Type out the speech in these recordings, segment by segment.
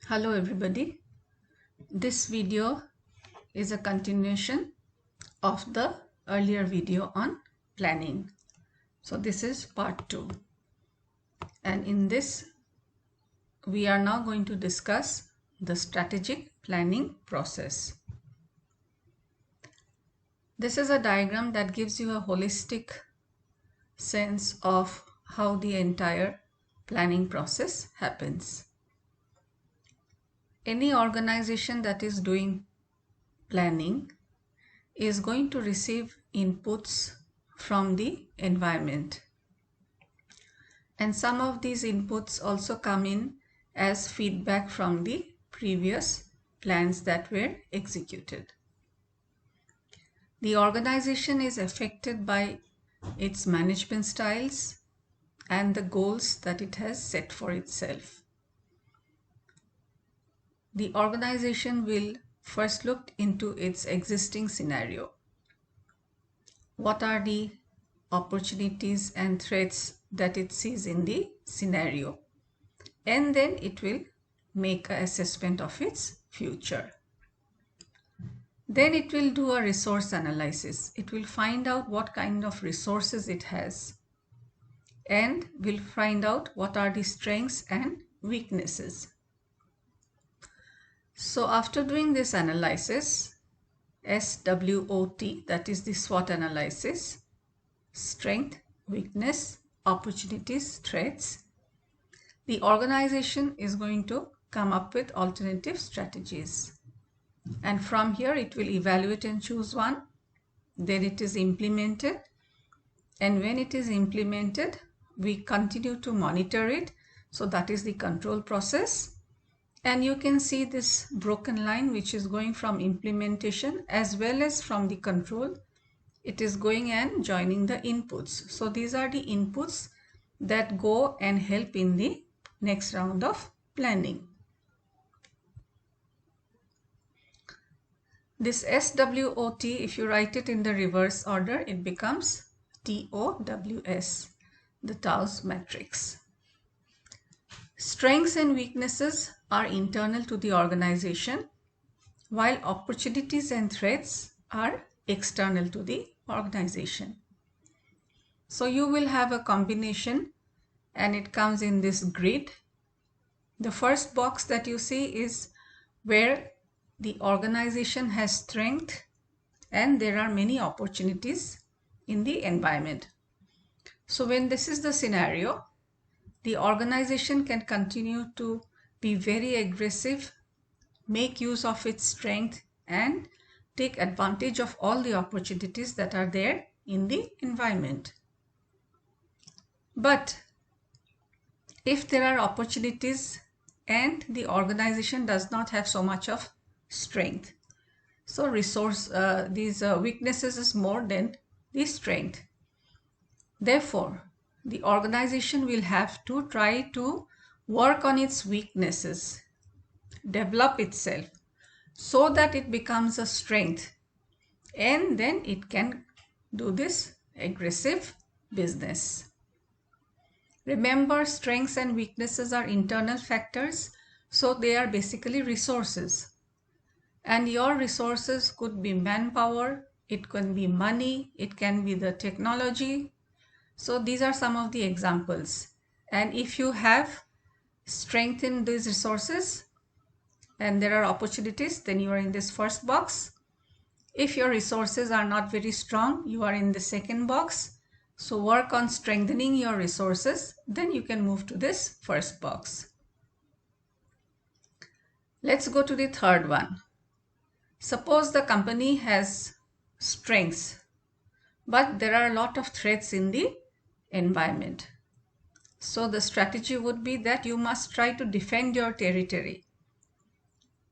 Hello everybody. This video is a continuation of the earlier video on planning. So this is part 2, and in this we are now going to discuss the strategic planning process. This is a diagram that gives you a holistic sense of how the entire planning process happens. Any organization that is doing planning is going to receive inputs from the environment, and some of these inputs also come in as feedback from the previous plans that were executed. The organization is affected by its management styles and the goals that it has set for itself. The organization will first look into its existing scenario. What are the opportunities and threats that it sees in the scenario? And then it will make an assessment of its future. Then it will do a resource analysis. It will find out what kind of resources it has and will find out what are the strengths and weaknesses. So after doing this analysis, SWOT, that is the SWOT analysis, strength, weakness, opportunities, threats, the organization is going to come up with alternative strategies. And from here it will evaluate and choose one. Then it is implemented. And when it is implemented, we continue to monitor it. So that is the control process. And you can see this broken line which is going from implementation as well as from the control. It is going and joining the inputs. So these are the inputs that go and help in the next round of planning. This SWOT, if you write it in the reverse order, it becomes TOWS, the TOWS matrix. Strengths and weaknesses are internal to the organization, while opportunities and threats are external to the organization. So you will have a combination and it comes in this grid. The first box that you see is where the organization has strength and there are many opportunities in the environment. So when this is the scenario, the organization can continue to be very aggressive, make use of its strength and take advantage of all the opportunities that are there in the environment. But if there are opportunities and the organization does not have so much of strength, so these weaknesses is more than the strength. Therefore, the organization will have to try to work on its weaknesses, develop itself so that it becomes a strength, and then it can do this aggressive business. Remember, strengths and weaknesses are internal factors, so they are basically resources. And your resources could be manpower, it can be money, it can be the technology. So these are some of the examples. And if you have strength in these resources and there are opportunities, then you are in this first box. If your resources are not very strong, you are in the second box. So work on strengthening your resources, then you can move to this first box. Let's go to the third one. Suppose the company has strengths, but there are a lot of threats in the environment. So the strategy would be that you must try to defend your territory.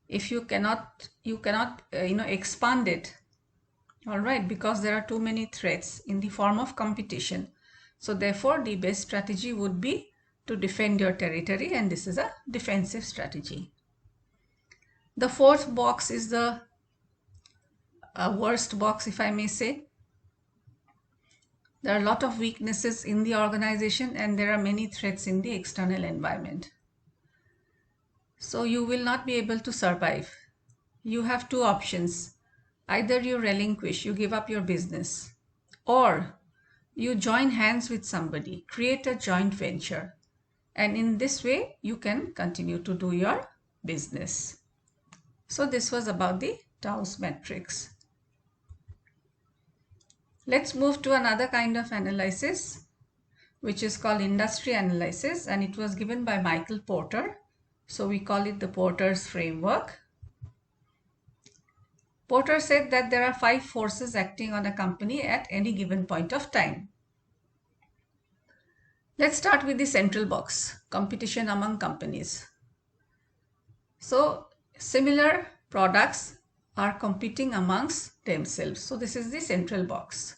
If you cannot expand it, all right, because there are too many threats in the form of competition. So therefore, the best strategy would be to defend your territory, and this is a defensive strategy. The fourth box is the worst box, if I may say. There are a lot of weaknesses in the organization and there are many threats in the external environment. So you will not be able to survive. You have two options. Either you relinquish, you give up your business, or you join hands with somebody, create a joint venture, and in this way you can continue to do your business. So this was about the Tau's matrix. Let's move to another kind of analysis, which is called industry analysis, and it was given by Michael Porter. So we call it the Porter's framework. Porter said that there are 5 forces acting on a company at any given point of time. Let's start with the central box, competition among companies. So similar products are competing amongst themselves. So this is the central box.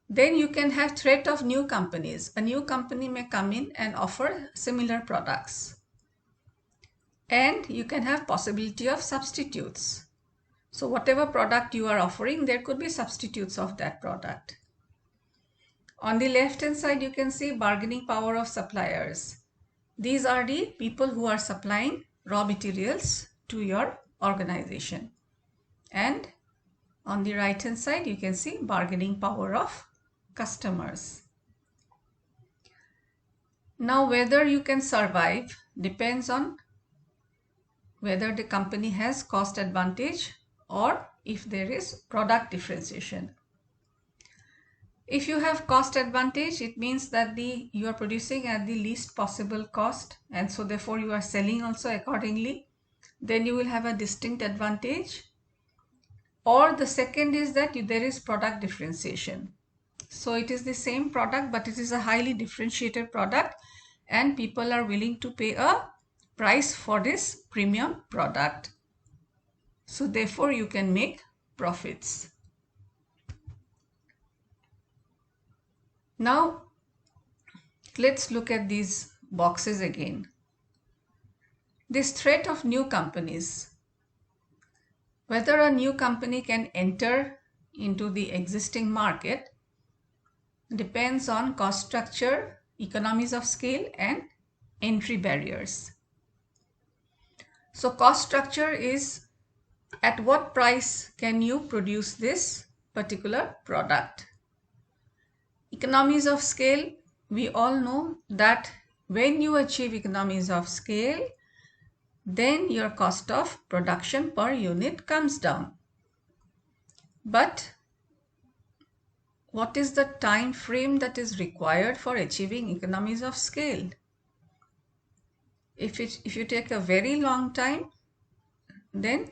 Then you can have threat of new companies. A new company may come in and offer similar products. And you can have possibility of substitutes. So whatever product you are offering, there could be substitutes of that product. On the left hand side, you can see bargaining power of suppliers. These are the people who are supplying raw materials to your organization. And on the right hand side, you can see bargaining power of customers. Now, whether you can survive depends on whether the company has cost advantage or if there is product differentiation. If you have cost advantage, it means that you are producing at the least possible cost, and so therefore you are selling also accordingly. Then you will have a distinct advantage. Or the second is that there is product differentiation. So it is the same product, but it is a highly differentiated product, and people are willing to pay a price for this premium product. So therefore you can make profits. Now let's look at these boxes again. This threat of new companies. Whether a new company can enter into the existing market depends on cost structure, economies of scale, and entry barriers. So cost structure is at what price can you produce this particular product. Economies of scale, we all know that when you achieve economies of scale, then your cost of production per unit comes down. But what is the time frame that is required for achieving economies of scale? If you take a very long time, then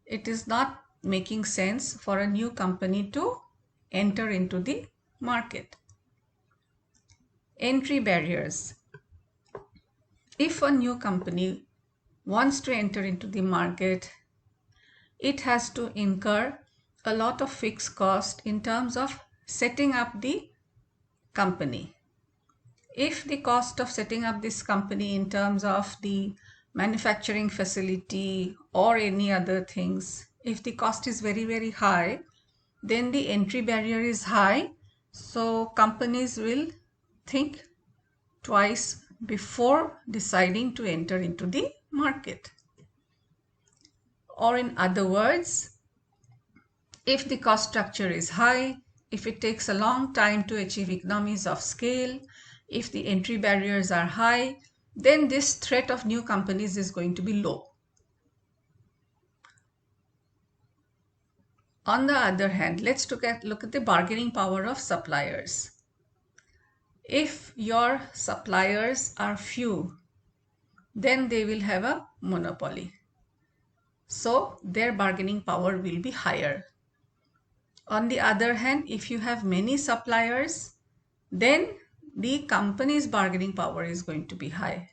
it is not making sense for a new company to enter into the market. Entry barriers. If a new company wants to enter into the market, it has to incur a lot of fixed cost in terms of setting up the company. If the cost of setting up this company in terms of the manufacturing facility or any other things, if the cost is very, very high, then the entry barrier is high. So companies will think twice before deciding to enter into the market. Or in other words, if the cost structure is high, if it takes a long time to achieve economies of scale, if the entry barriers are high, then this threat of new companies is going to be low. On the other hand, let's look at the bargaining power of suppliers. If your suppliers are few, then they will have a monopoly. So their bargaining power will be higher. On the other hand, if you have many suppliers, then the company's bargaining power is going to be high,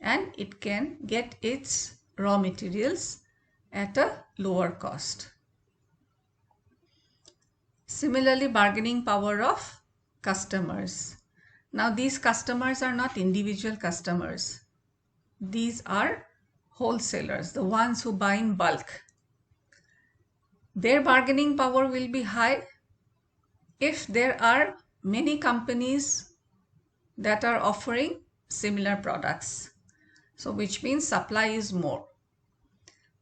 and it can get its raw materials at a lower cost. Similarly, bargaining power of customers. Now these customers are not individual customers. These are wholesalers, the ones who buy in bulk. Their bargaining power will be high if there are many companies that are offering similar products. So which means supply is more.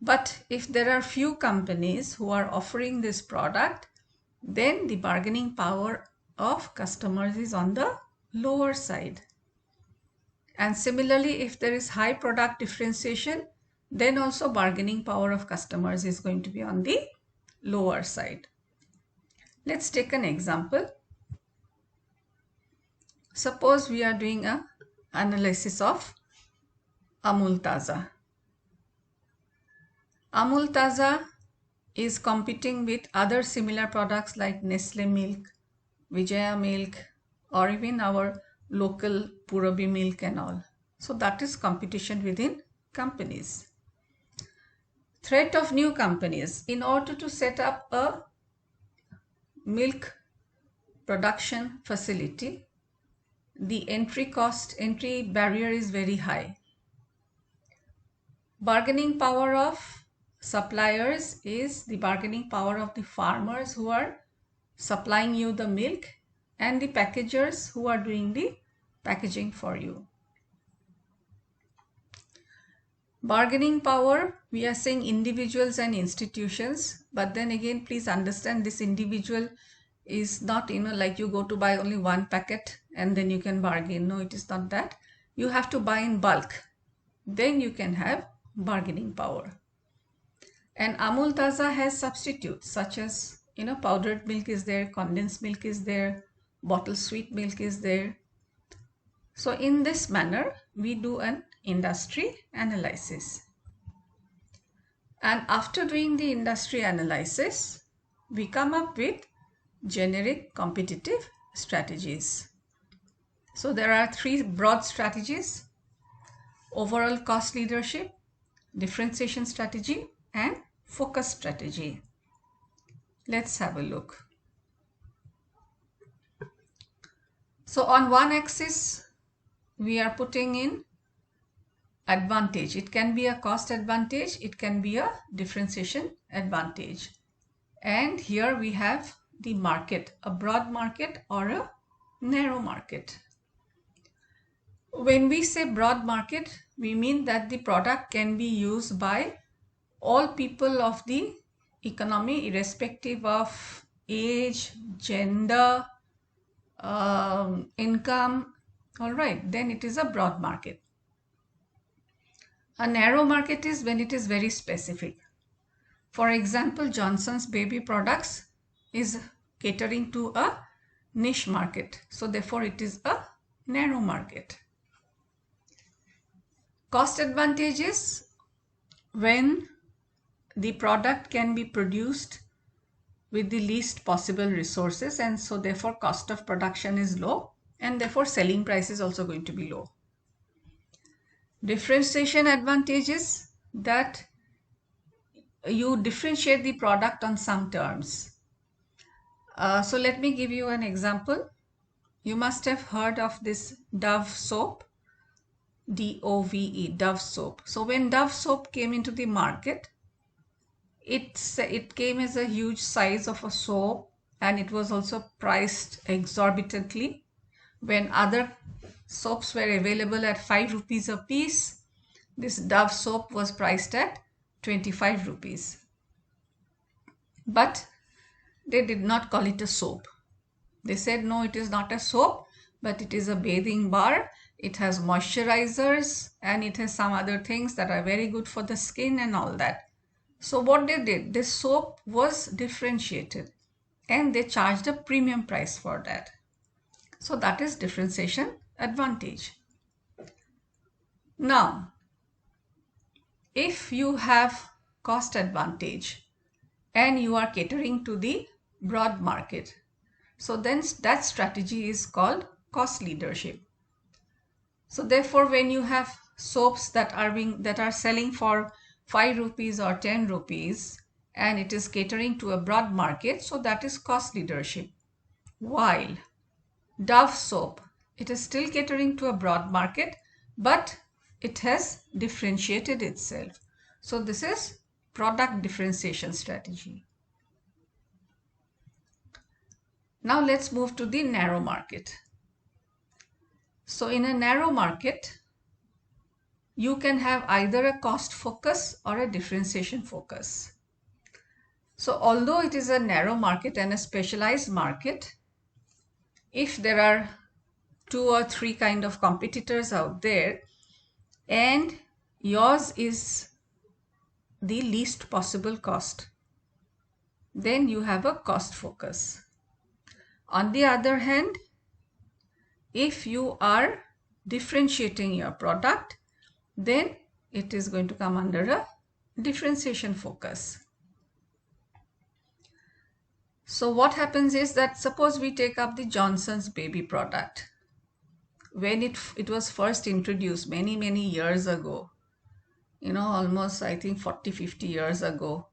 But if there are few companies who are offering this product, then the bargaining power of customers is on the lower side. And similarly, if there is high product differentiation, then also bargaining power of customers is going to be on the lower side. Let's take an example. Suppose we are doing an analysis of Amul Taza. Amul Taza is competing with other similar products like Nestle milk, Vijaya milk, or even our local Purabi milk and all. So that is competition within companies. Threat of new companies. In order to set up a milk production facility, the entry barrier is very high. Bargaining power of suppliers is the bargaining power of the farmers who are supplying you the milk and the packagers who are doing the packaging for you. Bargaining power, we are saying individuals and institutions, but then again, please understand this individual is not, like you go to buy only one packet and then you can bargain. No, it is not that. You have to buy in bulk. Then you can have bargaining power. And Amul Taza has substitutes such as, powdered milk is there, condensed milk is there, bottled sweet milk is there. So in this manner, we do an industry analysis. And after doing the industry analysis, we come up with generic competitive strategies. So there are three broad strategies: overall cost leadership, differentiation strategy, and focus strategy. Let's have a look. So on one axis, we are putting in advantage. It can be a cost advantage, it can be a differentiation advantage. And here we have the market, a broad market or a narrow market. When we say broad market, we mean that the product can be used by all people of the economy, irrespective of age, gender, income. All right, then it is a broad market. A narrow market is when it is very specific. For example, Johnson's baby products is catering to a niche market. So therefore it is a narrow market. Cost advantages when the product can be produced with the least possible resources, and so therefore cost of production is low and therefore selling price is also going to be low. Differentiation advantages, that you differentiate the product on some terms. So let me give you an example. You must have heard of this Dove soap, D-O-V-E, Dove soap. So when Dove soap came into the market, it came as a huge size of a soap, and it was also priced exorbitantly. When other soaps were available at 5 rupees a piece, this Dove soap was priced at 25 rupees. But they did not call it a soap. They said, no, it is not a soap, but it is a bathing bar. It has moisturizers and it has some other things that are very good for the skin and all that. So what they did, this soap was differentiated and they charged a premium price for that. So that is differentiation advantage. Now, if you have cost advantage and you are catering to the broad market, so then that strategy is called cost leadership. So therefore, when you have soaps that are selling for 5 rupees or 10 rupees and it is catering to a broad market, so that is cost leadership. While Dove soap, it is still catering to a broad market, but it has differentiated itself. So this is product differentiation strategy. Now let's move to the narrow market. So in a narrow market, you can have either a cost focus or a differentiation focus. So although it is a narrow market and a specialized market, if there are 2 or 3 kind of competitors out there and yours is the least possible cost, then you have a cost focus. On the other hand, if you are differentiating your product, then it is going to come under a differentiation focus. So what happens is that suppose we take up the Johnson's baby product. When it was first introduced many years ago, almost I think 40-50 years ago,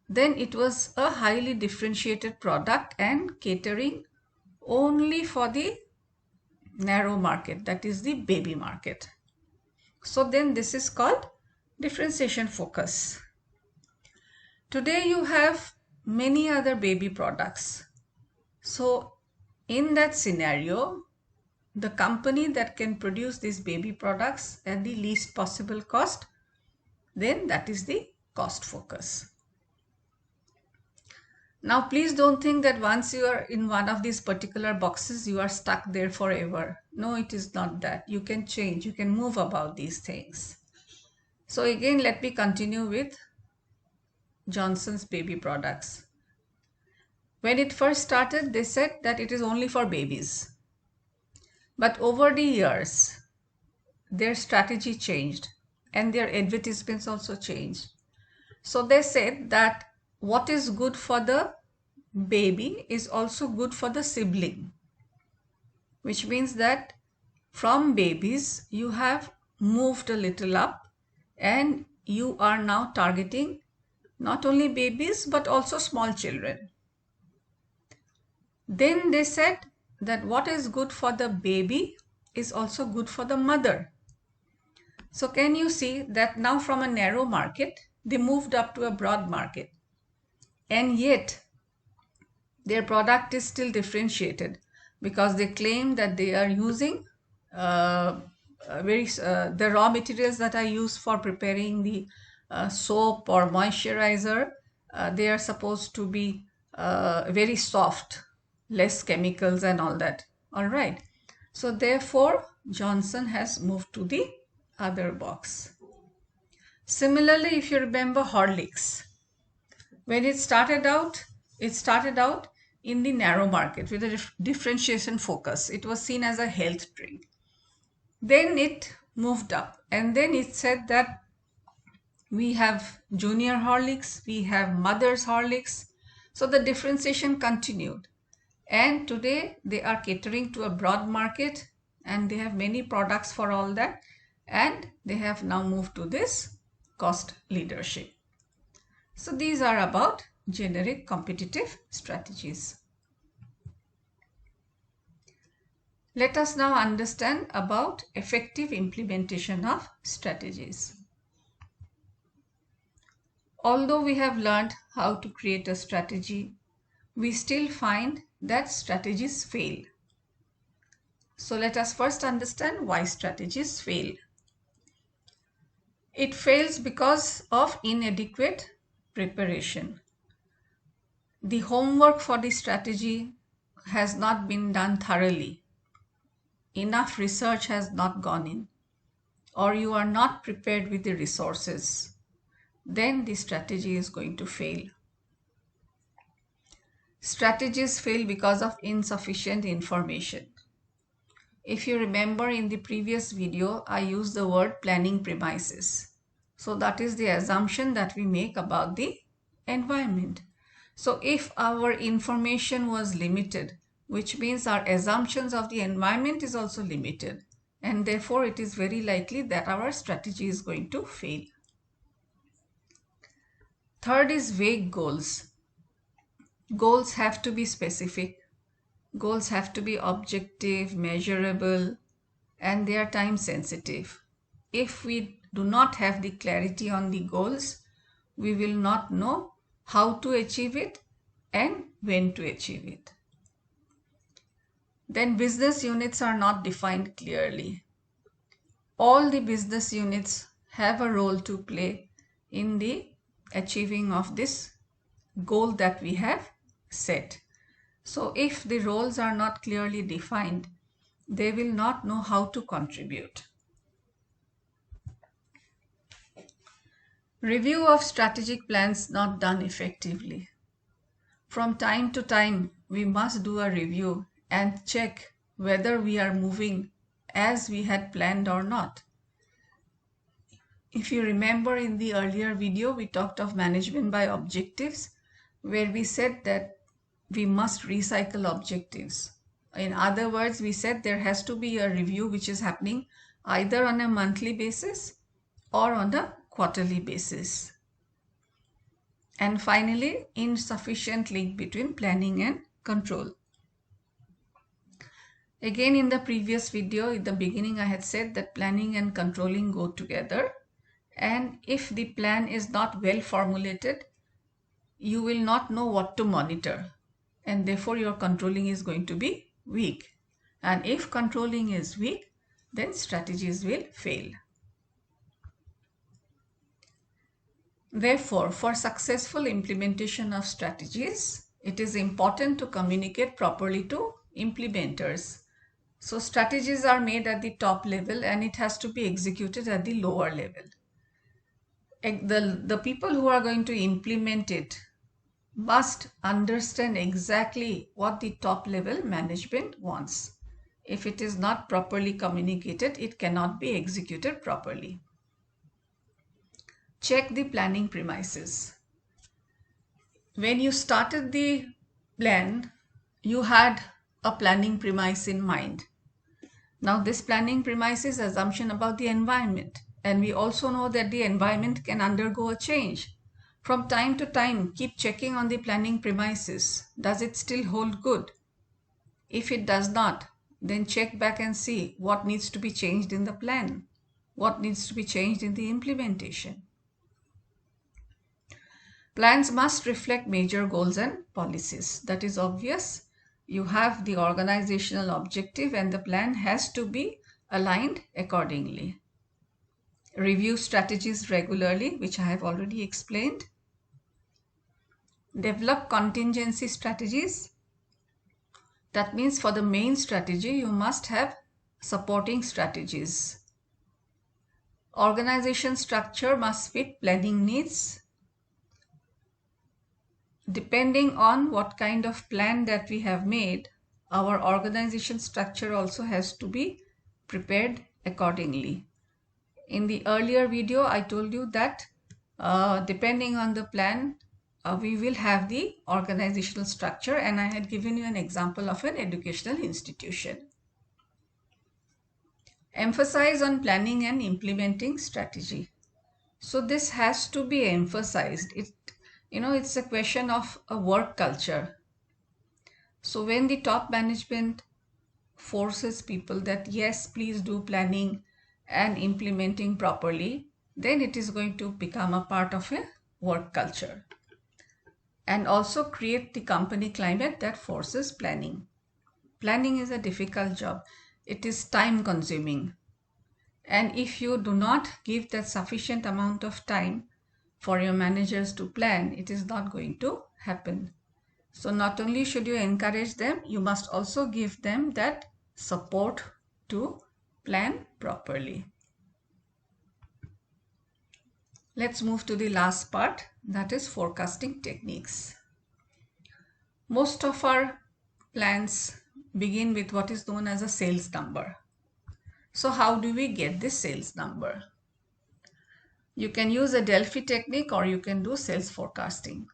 then it was a highly differentiated product and catering only for the narrow market, that is the baby market. So then this is called differentiation focus. Today you have many other baby products. So in that scenario, the company that can produce these baby products at the least possible cost, then that is the cost focus. Now please don't think that once you are in one of these particular boxes, you are stuck there forever. No, it is not that. You can change, you can move about these things. So again, let me continue with Johnson's baby products. When it first started, they said that it is only for babies. But over the years, their strategy changed and their advertisements also changed. So they said that what is good for the baby is also good for the sibling, which means that from babies you have moved a little up and you are now targeting not only babies but also small children. Then they said that what is good for the baby is also good for the mother. So can you see that now from a narrow market, they moved up to a broad market, and yet their product is still differentiated because they claim that they are using the raw materials that are used for preparing the soap or moisturizer. They are supposed to be very soft, less chemicals and all that. All right. So therefore, Johnson has moved to the other box. Similarly, if you remember Horlicks, when it started out in the narrow market with a differentiation focus. It was seen as a health drink. Then it moved up, and then it said that we have junior Horlicks, we have mother's Horlicks. So the differentiation continued. And today they are catering to a broad market and they have many products for all that. And they have now moved to this cost leadership. So these are about generic competitive strategies. Let us now understand about effective implementation of strategies. Although we have learned how to create a strategy, we still find that strategies fail. So let us first understand why strategies fail. It fails because of inadequate preparation. The homework for the strategy has not been done thoroughly. Enough research has not gone in, or you are not prepared with the resources. Then the strategy is going to fail. Strategies fail because of insufficient information. If you remember in the previous video, I used the word planning premises. So that is the assumption that we make about the environment. So if our information was limited, which means our assumptions of the environment is also limited, and therefore it is very likely that our strategy is going to fail. Third is vague goals. Goals have to be specific. Goals have to be objective, measurable, and they are time sensitive. If we do not have the clarity on the goals, we will not know how to achieve it and when to achieve it. Then business units are not defined clearly. all the business units have a role to play in the achieving of this goal that we have set. So if the roles are not clearly defined, they will not know how to contribute. Review of strategic plans not done effectively. From time to time, we must do a review and check whether we are moving as we had planned or not. If you remember, in the earlier video, we talked of management by objectives, where we said that we must recycle objectives. In other words, we said there has to be a review which is happening either on a monthly basis or on a quarterly basis. And finally, insufficient link between planning and control. Again, in the previous video, in the beginning, I had said that planning and controlling go together. And if the plan is not well formulated, you will not know what to monitor. And therefore, your controlling is going to be weak. And if controlling is weak, then strategies will fail. Therefore, for successful implementation of strategies, it is important to communicate properly to implementers. So strategies are made at the top level and it has to be executed at the lower level. The people who are going to implement it must understand exactly what the top level management wants. If it is not properly communicated, it cannot be executed properly. Check the planning premises. When you started the plan, you had a planning premise in mind. Now this planning premise is assumption about the environment, and we also know that the environment can undergo a change. From time to time, keep checking on the planning premises. Does it still hold good? If it does not, then check back and see what needs to be changed in the plan, what needs to be changed in the implementation. Plans must reflect major goals and policies. That is obvious. You have the organizational objective and the plan has to be aligned accordingly. Review strategies regularly, which I have already explained. Develop contingency strategies. That means for the main strategy, you must have supporting strategies. Organization structure must fit planning needs. Depending on what kind of plan that we have made, our organization structure also has to be prepared accordingly. In the earlier video, I told you that depending on the plan, we will have the organizational structure, and I had given you an example of an educational institution. Emphasize on planning and implementing strategy. So this has to be emphasized. It's a question of a work culture. So when the top management forces people that yes, please do planning and implementing properly, then it is going to become a part of a work culture. And also create the company climate that forces planning. Planning is a difficult job. It is time consuming. And if you do not give that sufficient amount of time for your managers to plan, it is not going to happen. So not only should you encourage them, you must also give them that support to plan properly. Let's move to the last part, that is forecasting techniques. Most of our plans begin with what is known as a sales number. So how do we get this sales number? You can use a Delphi technique or you can do sales forecasting.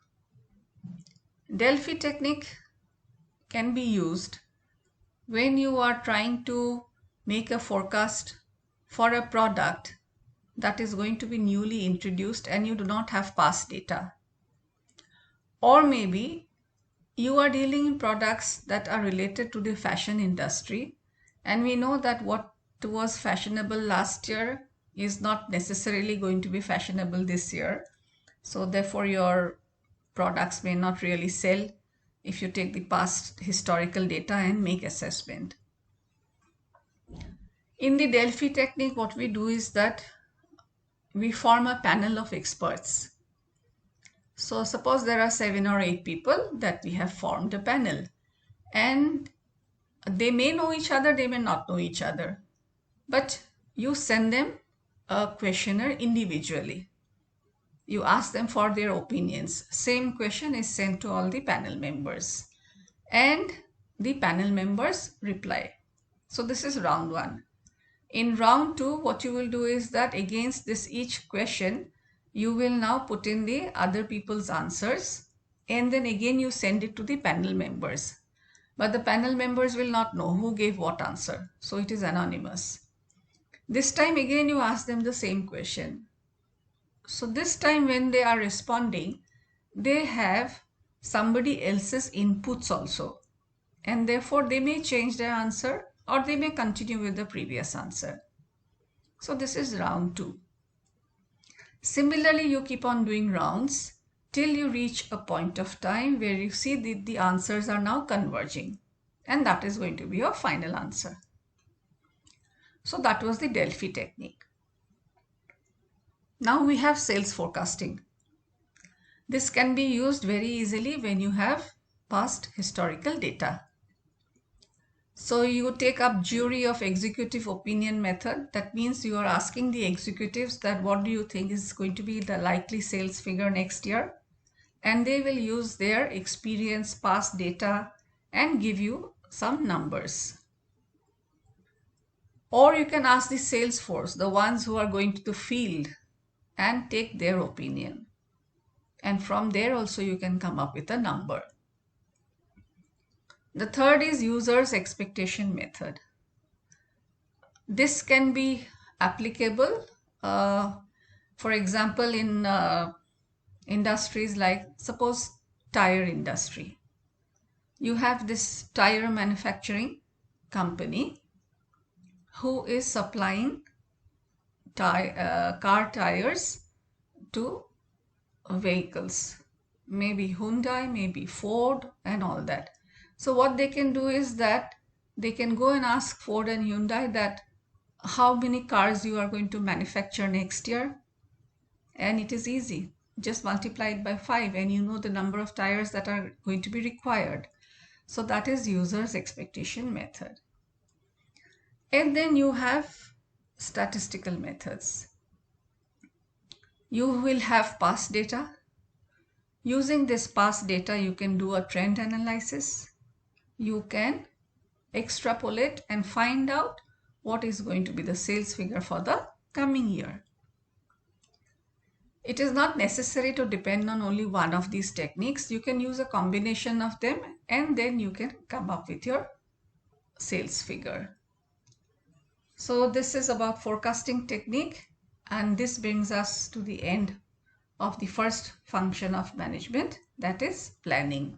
Delphi technique can be used when you are trying to make a forecast for a product that is going to be newly introduced and you do not have past data. Or maybe you are dealing in products that are related to the fashion industry, and we know that what was fashionable last year is not necessarily going to be fashionable this year. So therefore your products may not really sell if you take the past historical data and make assessment. In the Delphi technique, what we do is that we form a panel of experts. So suppose there are 7 or 8 people that we have formed a panel, and they may know each other, they may not know each other, but you send them a questionnaire individually. You ask them for their opinions. Same question is sent to all the panel members, and the panel members reply. So this is round 1. In round 2, what you will do is that against this each question, you will now put in the other people's answers, and then again you send it to the panel members. But the panel members will not know who gave what answer, so it is anonymous. This time again you ask them the same question. So this time when they are responding, they have somebody else's inputs also, and therefore they may change their answer or they may continue with the previous answer. So this is round 2. Similarly, you keep on doing rounds till you reach a point of time where you see that the answers are now converging, and that is going to be your final answer. So that was the Delphi technique. Now we have sales forecasting. This can be used very easily when you have past historical data. So you take up jury of executive opinion method. That means you are asking the executives that what do you think is going to be the likely sales figure next year? And they will use their experience, past data, and give you some numbers. Or you can ask the sales force, the ones who are going to the field, and take their opinion. And from there also you can come up with a number. The third is users expectation method. This can be applicable, for example, in industries like, suppose, tire industry. You have this tire manufacturing company who is supplying car tires to vehicles, maybe Hyundai, maybe Ford, and all that. So what they can do is that they can go and ask Ford and Hyundai that how many cars you are going to manufacture next year, and it is easy. Just multiply it by 5 and you know the number of tires that are going to be required. So that is users expectation method. And then you have statistical methods. You will have past data. Using this past data, you can do a trend analysis. You can extrapolate and find out what is going to be the sales figure for the coming year. It is not necessary to depend on only one of these techniques. You can use a combination of them and then you can come up with your sales figure. So this is about forecasting technique, and this brings us to the end of the first function of management, that is planning.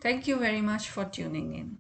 Thank you very much for tuning in.